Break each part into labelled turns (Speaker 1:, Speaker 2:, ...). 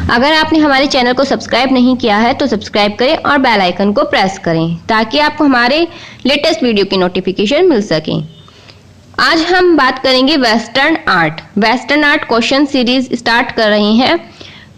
Speaker 1: अगर आपने हमारे चैनल को सब्सक्राइब नहीं किया है तो सब्सक्राइब करें और बेल आइकन को प्रेस करें ताकि आपको हमारे लेटेस्ट वीडियो की नोटिफिकेशन मिल सके। आज हम बात करेंगे western art. Western art question series start कर रही हैं।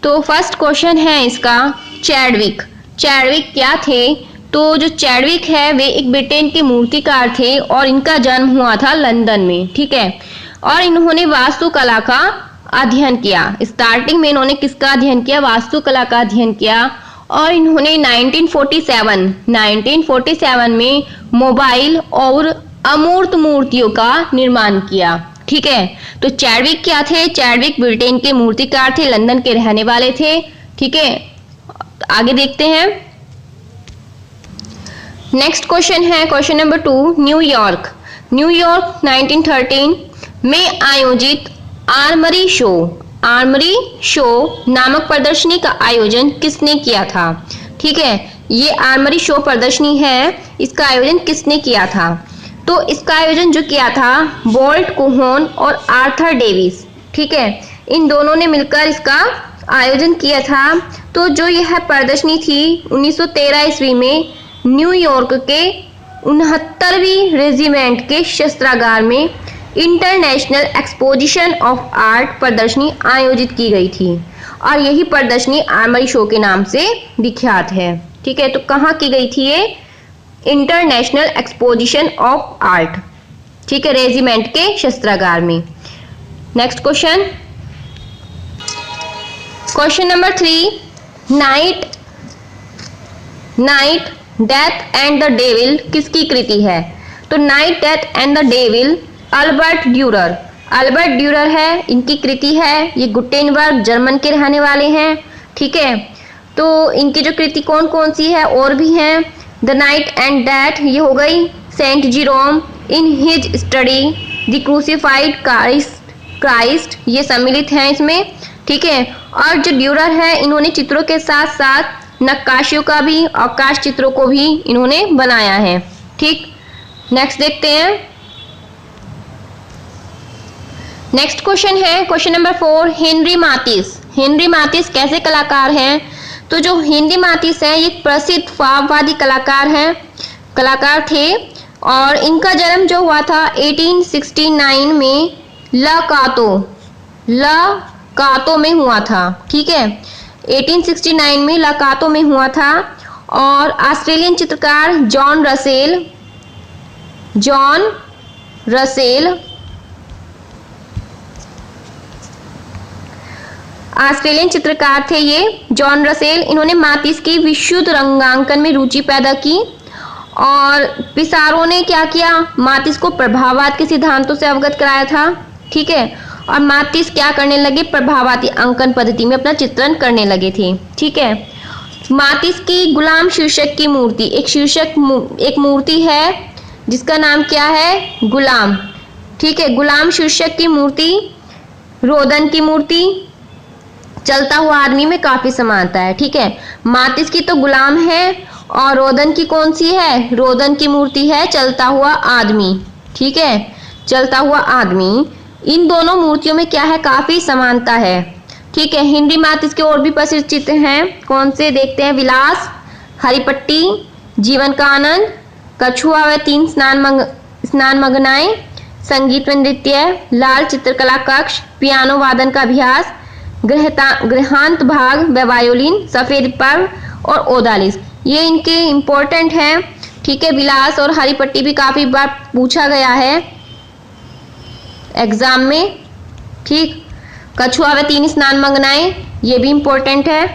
Speaker 1: तो फर्स्ट क्वेश्चन है इसका, चैडविक। चैडविक क्या थे? तो जो चैडविक है वे एक ब्रिटेन के मूर्तिकार थे और इनका जन्म हुआ था लंदन में, ठीक है। और इन्होंने वास्तुकला का अध्ययन किया। स्टार्टिंग में इन्होंने किसका अध्ययन किया? वास्तुकला का अध्ययन किया। और इन्होंने 1947 में मोबाइल और अमूर्त मूर्तियों का निर्माण किया, ठीक है। तो चैडविक क्या थे? चैडविक ब्रिटेन के मूर्तिकार थे, लंदन के रहने वाले थे, ठीक है। आगे देखते हैं। नेक्स्ट क्वेश्चन है क्वेश्चन नंबर 2, न्यूयॉर्क। न्यूयॉर्क 1913 में आयोजित आर्मरी शो नामक प्रदर्शनी का आयोजन किसने किया था? ठीक है, ये आर्मरी शो प्रदर्शनी है, इसका आयोजन किसने किया था? तो इसका आयोजन जो किया था बोल्ट कोहोन और आर्थर डेविस, ठीक है, इन दोनों ने मिलकर इसका आयोजन किया था। तो जो यह प्रदर्शनी थी 1913 ईस्वी में न्यूयॉर्क के 69वीं रेजिमेंट के शस्त्रागार में इंटरनेशनल एक्सपोजिशन ऑफ आर्ट प्रदर्शनी आयोजित की गई थी और यही प्रदर्शनी आर्मरी शो के नाम से विख्यात है, ठीक है। तो कहाँ की गई थी ये? इंटरनेशनल एक्सपोजिशन ऑफ आर्ट, ठीक है, रेजिमेंट के शस्त्रागार में। Next question, question number 3, night death and the devil किसकी कृति है? तो night death and the devil Albert Durer है, इनकी कृति है। ये गुटेनबर्ग जर्मन के रहने वाले हैं, ठीक है। तो इनकी जो कृति कौन कौन सी है और भी हैं, द नाइट एंड डेथ ये हो गई, Saint Jerome in his study the crucified Christ ये सम्मिलित हैं इसमें, ठीक है। और जो ड्यूरर है इन्होंने चित्रों के साथ साथ नक्काशियों का भी, आकाश चित्रों को भी इन्होंने बनाया है, ठीक। नेक्स्ट देखते हैं। नेक्स्ट क्वेश्चन है क्वेश्चन नंबर 4, हेनरी मातिस कैसे कलाकार हैं? तो जो हेनरी मातिस हैं ये प्रसिद्ध फाववादी कलाकार थे और इनका जन्म जो हुआ था 1869 में ला कातो में हुआ था, ठीक है। 1869 में ला कातो में हुआ था। और ऑस्ट्रेलियन चित्रकार जॉन रसेल ऑस्ट्रेलियन चित्रकार थे ये जॉन रसेल। इन्होंने मातिस की विशुद्ध रंगांकन में रुचि पैदा की और पिसारो ने क्या किया? मातिस को प्रभाववाद के सिद्धांतों से अवगत कराया था, ठीक है। और मातिस क्या करने लगे? प्रभाववादी अंकन पद्धति में अपना चित्रण करने लगे थे, ठीक है। मातिस की गुलाम शीर्षक की मूर्ति, एक मूर्ति है जिसका नाम क्या है? गुलाम, ठीक है। गुलाम शीर्षक की मूर्ति, रोदन की मूर्ति, चलता हुआ आदमी में काफी समानता है, ठीक है। मातिस की तो गुलाम है और रोदन की कौन सी है? रोदन की मूर्ति है चलता हुआ आदमी, ठीक है, चलता हुआ आदमी। इन दोनों मूर्तियों में क्या है? काफी समानता है, ठीक है। हेनरी मातिस के और भी प्रसिद्ध चित्र हैं, कौन से देखते हैं? विलास, हरिपट्टी, जीवन का आनंद, कछुआ व 3 स्नान मग्नाएं, संगीत व नृत्य, लाल चित्रकला कक्ष, पियानो वादन का अभ्यास, गृहांत भाग व वायोलिन, सफेद पर्व और ओदालिस, ये इनके इम्पोर्टेंट हैं, ठीक है। विलास और हरिपट्टी भी काफी बार पूछा गया है एग्जाम में, ठीक। कछुआ व 3 स्नान मग्नाएं ये भी इम्पोर्टेंट है,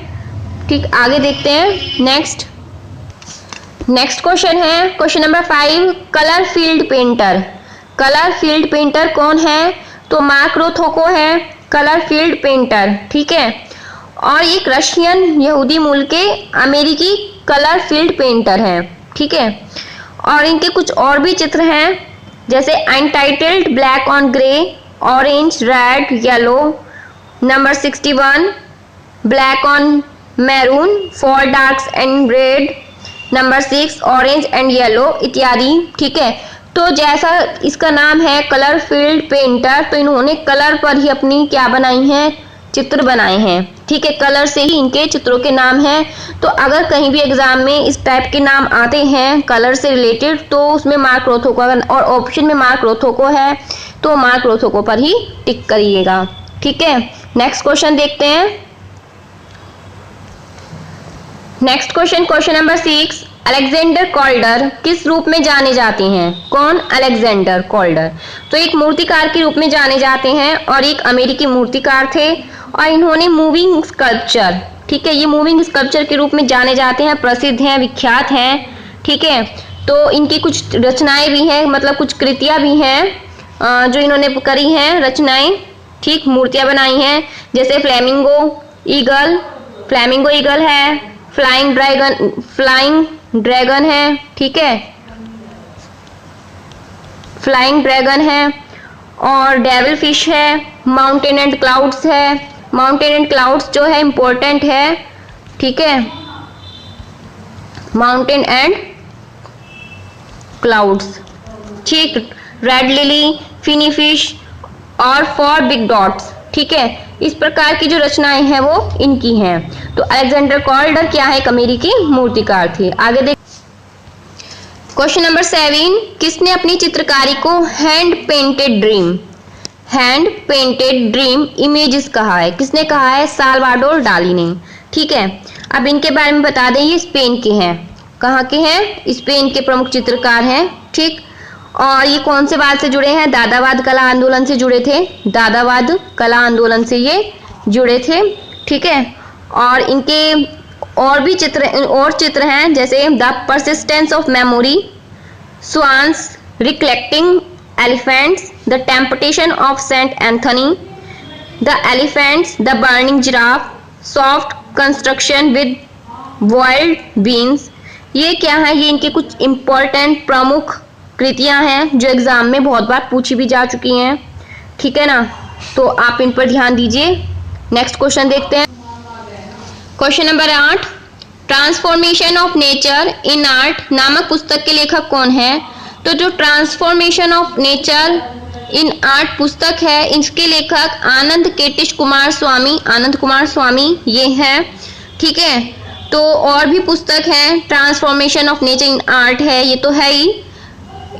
Speaker 1: ठीक। आगे देखते हैं। नेक्स्ट क्वेश्चन है question number 5, colour field painter कौन है? तो मार्क रोथको है कलर फील्ड पेंटर, ठीक है। और एक रशियन यहूदी मूल के अमेरिकी कलर फील्ड पेंटर है, ठीक है। और इनके कुछ और भी चित्र हैं जैसे untitled, black on grey, orange, red, yellow, number 61, black on maroon, 4 darks and red, number 6, orange and yellow इत्यादि, ठीक है। तो जैसा इसका नाम है कलर फील्ड पेंटर, तो इन्होंने कलर पर ही अपनी क्या बनाई है? चित्र बनाए हैं। ठीक है, कलर से ही इनके चित्रों के नाम हैं। तो अगर कहीं भी एग्जाम में इस टाइप के नाम आते हैं कलर से रिलेटेड तो उसमें मार्क रोथोको, और ऑप्शन में मार्क रोथोको है तो मार्क रोथोको पर ही टिक करिएगा। ठीक है, नेक्स्ट क्वेश्चन देखते हैं। Next question, question number 6, Alexander कॉल्डर किस रूप में जाने जाते हैं? कौन? अलेक्जेंडर कॉल्डर। तो एक मूर्तिकार के रूप में जाने जाते हैं और एक अमेरिकी मूर्तिकार थे और इन्होंने मूविंग स्कल्पचर, ठीक है, ये मूविंग स्कल्पचर के रूप में जाने जाते हैं, प्रसिद्ध हैं, विख्यात हैं। ठीक है, तो इनकी कुछ रचनाएं भी हैं, मतलब कुछ कृतियां भी हैं जो इन्होंने करी हैं, रचनाएं, ठीक, मूर्तियां बनाई हैं, जैसे फ्लेमिंगो ईगल है, फ्लाइंग ड्रैगन है, ठीक है, फ्लाइंग ड्रैगन है, और डेविल फिश है, माउंटेन एंड क्लाउड्स है। माउंटेन एंड क्लाउड्स जो है इंपॉर्टेंट है, ठीक है, माउंटेन एंड क्लाउड्स, ठीक, रेड लिली, फिनी फिश और 4 बिग डॉट्स। ठीक है, इस प्रकार की जो रचनाएं हैं वो इनकी हैं। तो अलेक्जेंडर कॉल्डर क्या है? एक अमेरिकी मूर्तिकार थे। आगे देख, क्वेश्चन नंबर 7, किसने अपनी चित्रकारी को हैंड पेंटेड ड्रीम इमेजेस कहा है? किसने कहा है? साल्वाडोर डाली ने। ठीक है, अब इनके बारे में बता दें, ये स्पेन के हैं। कहाँ के हैं? स्पेन के प्रमुख चित्रकार हैं। ठीक, और ये कौन से वाद से जुड़े हैं? दादावाद कला आंदोलन से जुड़े थे, दादावाद कला आंदोलन से ये जुड़े थे। ठीक है, और इनके और भी चित्र हैं, जैसे the persistence of memory, swans, recollecting elephants, the temptation of Saint Anthony, the elephants, the burning giraffe, soft construction with wild beans. ये क्या है? ये इनके कुछ इंपॉर्टेंट प्रमुख कृतियां हैं जो एग्जाम में बहुत बार पूछी भी जा चुकी हैं। ठीक है ना, तो आप इन पर ध्यान दीजिए। नेक्स्ट क्वेश्चन देखते हैं, question number 8, transformation of nature in art नामक पुस्तक के लेखक कौन है? तो जो transformation of nature in art पुस्तक है, इसके लेखक आनंद कुमार स्वामी ये है। ठीक है, तो और भी पुस्तक है, transformation of nature in art है, ये तो है ही,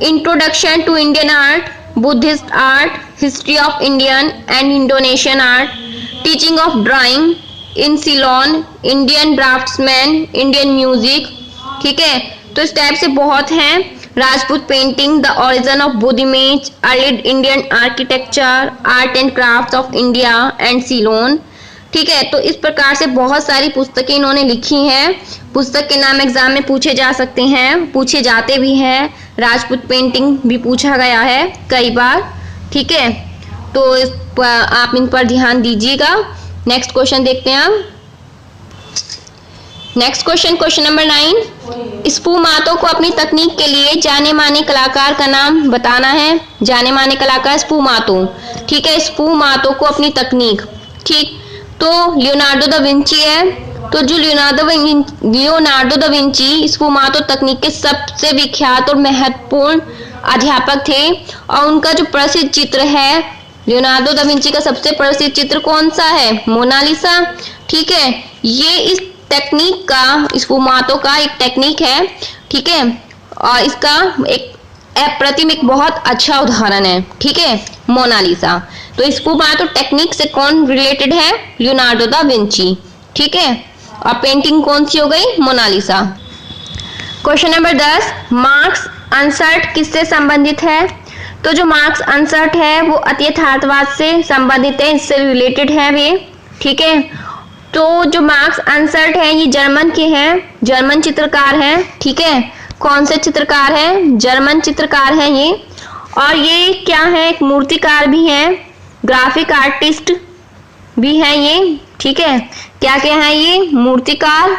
Speaker 1: introduction to Indian art, Buddhist art, history of Indian and Indonesian art, teaching of drawing in Ceylon, Indian draughtsman, Indian music. ठीक है, तो इस टाइप से बहुत हैं, Rajput painting, the origin of Buddha image, early Indian architecture, art and craft of India and Ceylon. ठीक है, तो इस प्रकार से बहुत सारी पुस्तकें इन्होंने लिखी हैं। पुस्तक के नाम एग्जाम में पूछे जा सकते हैं, पूछे जाते भी हैं। राजपूत पेंटिंग भी पूछा गया है कई बार। ठीक है, तो आप इन पर ध्यान दीजिएगा। नेक्स्ट क्वेश्चन देखते हैं हम। नेक्स्ट क्वेश्चन, क्वेश्चन नंबर 9, स्फुमातो को अपनी तकनीक के लिए जाने माने कलाकार का नाम बताना है। जाने माने कलाकार स्फुमातो। ठीक है, स्फुमातो को अपनी तकनीक, ठीक, तो लियोनार्डो दा विंची है। तो जो लियोनार्डो दा विंची स्फुमातो तकनीक के सबसे विख्यात और महत्वपूर्ण अध्यापक थे, और उनका जो प्रसिद्ध चित्र है, लियोनार्डो दा विंची का सबसे प्रसिद्ध चित्र कौन सा है? मोनालिसा। ठीक है, ये इस टेक्निक का, स्फुमातो का एक टेक्निक है। ठीक है, और इसका एक अप्रतिम, एक बहुत अच्छा उदाहरण है। ठीक है, मोनालिसा। तो स्फुमातो टेक्निक से कौन रिलेटेड है? Leonardo da Vinci. ठीक है, और पेंटिंग कौन सी हो गई? मोनालिसा। क्वेश्चन नंबर 10, मार्क्स अनसर्ट किससे संबंधित है? तो जो मार्क्स अनसर्ट है वो अत्यथार्थवाद से संबंधित है, इससे रिलेटेड है वे। ठीक है, तो जो मार्क्स अनसर्ट है ये जर्मन के हैं, जर्मन चित्रकार हैं। ठीक है, कौन से चित्रकार हैं? जर्मन चित्रकार हैं ये। और ये क्या है? एक मूर्तिकार भी हैं, ग्राफिक आर्टिस्ट भी हैं ये। ठीक है, क्या क्या है ये? मूर्तिकार,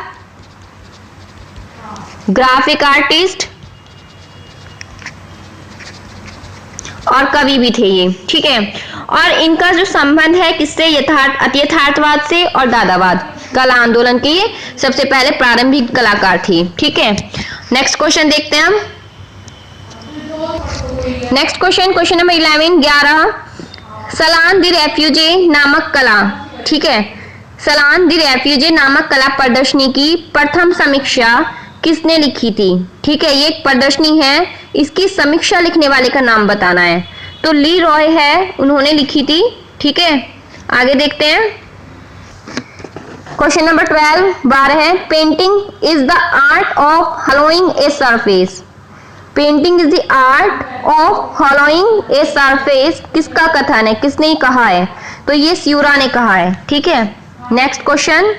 Speaker 1: ग्राफिक आर्टिस्ट और कवि भी थे ये। ठीक है, और इनका जो संबंध है किससे? अत्यथार्थवाद से और दादावाद कला आंदोलन के ये सबसे पहले प्रारंभिक कलाकार थे। ठीक है, नेक्स्ट क्वेश्चन देखते हैं हम। नेक्स्ट क्वेश्चन, क्वेश्चन नंबर 11, सलान द रेफ्यूजी नामक कला ठीक है। सलान द रेफ्यूजी नामक कला प्रदर्शनी की प्रथम समीक्षा किसने लिखी थी? ठीक है, ये एक प्रदर्शनी है, इसकी समीक्षा लिखने वाले का नाम बताना है। तो ली रॉय है, उन्होंने लिखी थी। ठीक है, आगे देखते हैं। क्वेश्चन नंबर 12 है, painting is the art of hollowing a surface. Painting is the art of hollowing a surface किसका कथन है, किसने कहा है? तो ये स्यूरा ने कहा है। ठीक है, नेक्स्ट क्वेश्चन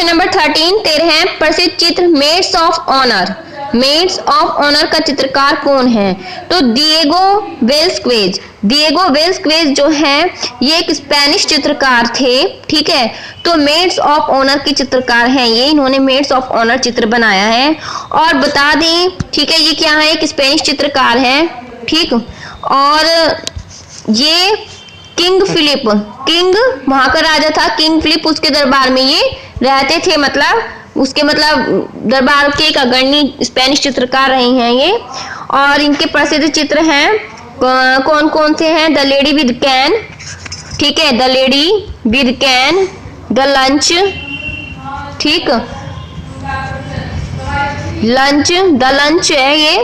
Speaker 1: नंबर 13 प्रसिद्ध चित्र maids of honour. Maids of honour का चित्रकार कौन है? तो डिएगो वेल्स्क्वेज। डिएगो वेल्स्क्वेज जो है ये एक स्पेनिश चित्रकार थे। ठीक है, तो मेड्स ऑफ ऑनर के चित्रकार हैं ये, इन्होंने मेड्स ऑफ ऑनर चित्र बनाया है। और बता दें, ठीक है, ये क्या है, एक स्पेनिश चित्रकार है। ठीक, और ये किंग फिलिप, किंग वहां का राजा था, किंग फिलिप, उसके दरबार में ये रहते थे, उसके दरबार के एक अग्रणी स्पेनिश चित्रकार रहे हैं ये। और इनके प्रसिद्ध चित्र हैं, कौन कौन से हैं? द लेडी विद कैन, ठीक है, the lady with cane, the lunch, ठीक, द लंच है ये,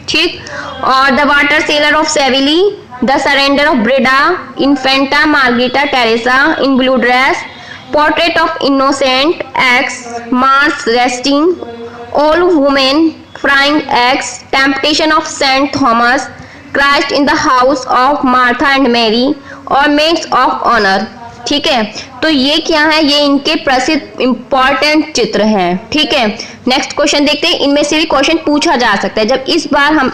Speaker 1: ठीक, और the water seller of Seville, the surrender of Breda, Infanta Margarita Teresa in blue dress, portrait of Innocent X, Mars resting, old women frying eggs, temptation of Saint Thomas, Christ in the house of Martha and Mary, और maids of honour. ठीक है, तो ये क्या है, ये इनके प्रसिद्ध इंपॉर्टेंट चित्र हैं। ठीक है, नेक्स्ट क्वेश्चन देखते हैं। इनमें से भी क्वेश्चन पूछा जा सकता है, जब इस बार हम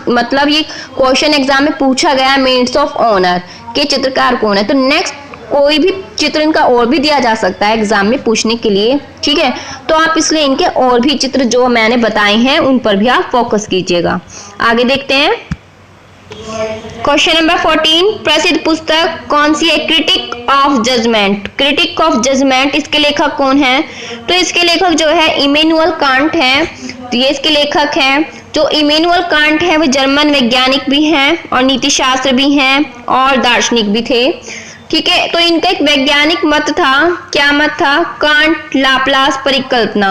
Speaker 1: ये क्वेश्चन एग्जाम में पूछा गया मेड्स ऑफ ऑनर के चित्रकार कौन है, तो नेक्स्ट कोई भी चित्र इनका और भी दिया जा सकता है एग्जाम में पूछने के लिए। ठीक है, तो आप इसलिए इनके और भी चित्र जो मैंने बताए हैं उन पर भी आप फोकस कीजिएगा। आगे देखते हैं। क्वेश्चन नंबर 14 प्रसिद्ध पुस्तक कौन सी है? Critique of judgement. Critique of judgement, इसके लेखक कौन है? तो इसके लेखक जो है इमैनुअल कांट है। तो ये इसके लेखक हैं। जो इमैनुअल कांट है वो जर्मन वैज्ञानिक भी हैं और नीति शास्त्र भी हैं और दार्शनिक भी थे। ठीक है, तो इनका एक वैज्ञानिक मत था। क्या मत था? कांट लाप्लास परिकल्पना,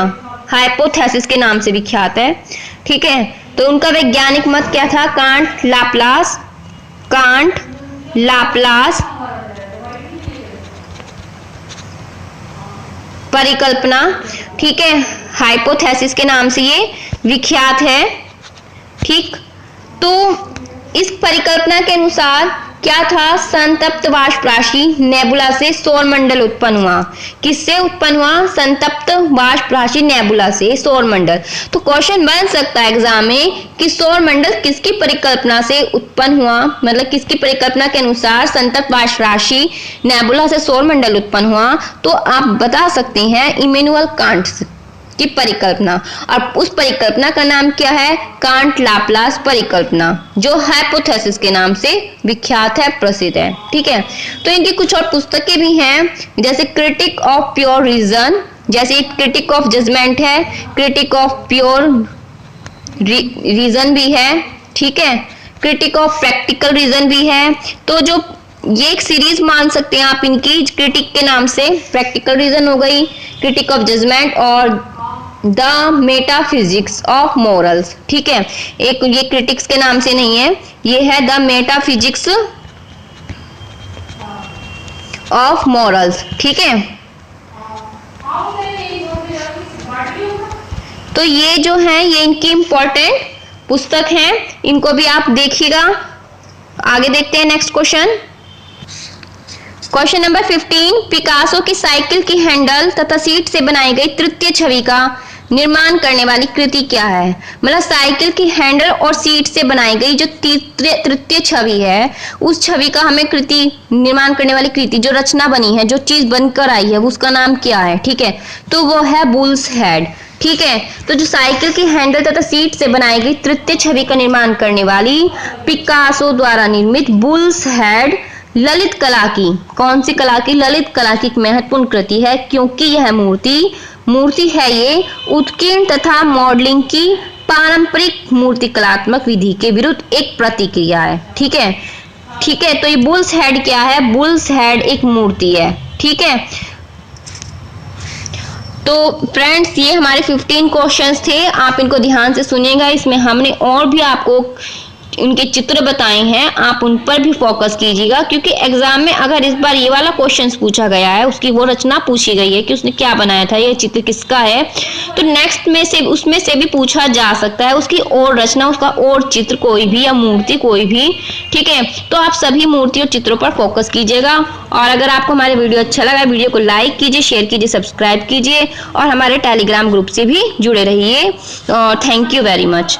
Speaker 1: हाइपोथेसिस के नाम से विख्यात है। ठीक है, तो उनका वैज्ञानिक मत क्या था? कांट लाप्लास परिकल्पना। ठीक है, हाइपोथेसिस के नाम से ये विख्यात है। ठीक, तो इस परिकल्पना के अनुसार क्या था? संतप्त वाष्प राशि नेबुला से सौरमंडल उत्पन्न हुआ। किससे उत्पन्न हुआ? संतप्त वाष्प राशि नेबुला से सौरमंडल। तो क्वेश्चन बन सकता है एग्जाम में कि सौरमंडल किसकी परिकल्पना से उत्पन्न हुआ, मतलब किसकी परिकल्पना के अनुसार संतप्त वाष्प राशि नेबुला से सौरमंडल उत्पन्न हुआ। तो आप बता सकते हैं इमैनुअल कांट की परिकल्पना, और उस परिकल्पना का नाम क्या है? कांट लाप्लास परिकल्पना, जो हाइपोथेसिस के नाम से विख्यात है, प्रसिद्ध है। ठीक है, तो इनकी कुछ और पुस्तकें भी हैं, जैसे क्रिटिक ऑफ प्योर रीजन, जैसे क्रिटिक ऑफ जजमेंट है, क्रिटिक ऑफ प्योर रीजन भी है। ठीक है, क्रिटिक ऑफ प्रैक्टिकल रीजन भी है। तो जो ये एक सीरीज मान सकते हैं आप इनकी, क्रिटिक के नाम से। प्रैक्टिकल रीजन हो गई, क्रिटिक ऑफ जजमेंट और द मेटाफिजिक्स ऑफ मॉरल्स। ठीक है, एक ये क्रिटिक्स के नाम से नहीं है, ये है द मेटाफिजिक्स ऑफ मॉरल्स। ठीक है, तो ये जो है ये इनकी इंपॉर्टेंट पुस्तक है, इनको भी आप देखिएगा। आगे देखते हैं next question. Question number 15 Picasso की साइकिल की हैंडल तथा सीट से बनाई गई तृतीय छवि का निर्माण करने वाली कृति क्या है? मतलब साइकिल की हैंडल और सीट से बनाई गई जो तृतीय छवि है, उस छवि का हमें कृति निर्माण करने वाली कृति, जो रचना बनी है, जो चीज बनकर आई है, उसका नाम क्या है? ठीक है, तो वो है बुल्स हेड। ठीक है, तो जो साइकिल की हैंडल तथा सीट से बनाई गई तृतीय छवि का निर्माण करने वाली पिकासो द्वारा निर्मित बुल्स हेड ललित कला की, कौन सी कला की? ललित कला की एक महत्वपूर्ण कृति है, क्योंकि यह मूर्ति है ये उत्कीर्ण तथा मॉडलिंग की पारंपरिक मूर्ति कलात्मक विधि के विरुद्ध एक प्रतिक्रिया है। ठीक है, ठीक है, तो ये बुल्स हेड क्या है? बुल्स हेड एक मूर्ति है। ठीक है, तो फ्रेंड्स ये हमारे 15 क्वेश्चंस थे, आप इनको ध्यान से सुनिएगा। इसमें हमने और भी आपको उनके चित्र बताए हैं, आप उन पर भी फोकस कीजिएगा, क्योंकि एग्जाम में अगर इस बार ये वाला क्वेश्चंस पूछा गया है, उसकी वो रचना पूछी गई है कि उसने क्या बनाया था, ये चित्र किसका है, तो नेक्स्ट में से उसमें से भी पूछा जा सकता है उसकी और रचना, उसका और चित्र कोई भी या मूर्ति कोई भी। ठीक है, तो आप सभी मूर्ति और चित्रों पर फोकस कीजिएगा। और अगर आपको हमारे वीडियो अच्छा लगा, वीडियो को लाइक कीजिए, शेयर कीजिए, सब्सक्राइब कीजिए और हमारे टेलीग्राम ग्रुप से भी जुड़े रहिए। Thank you very much.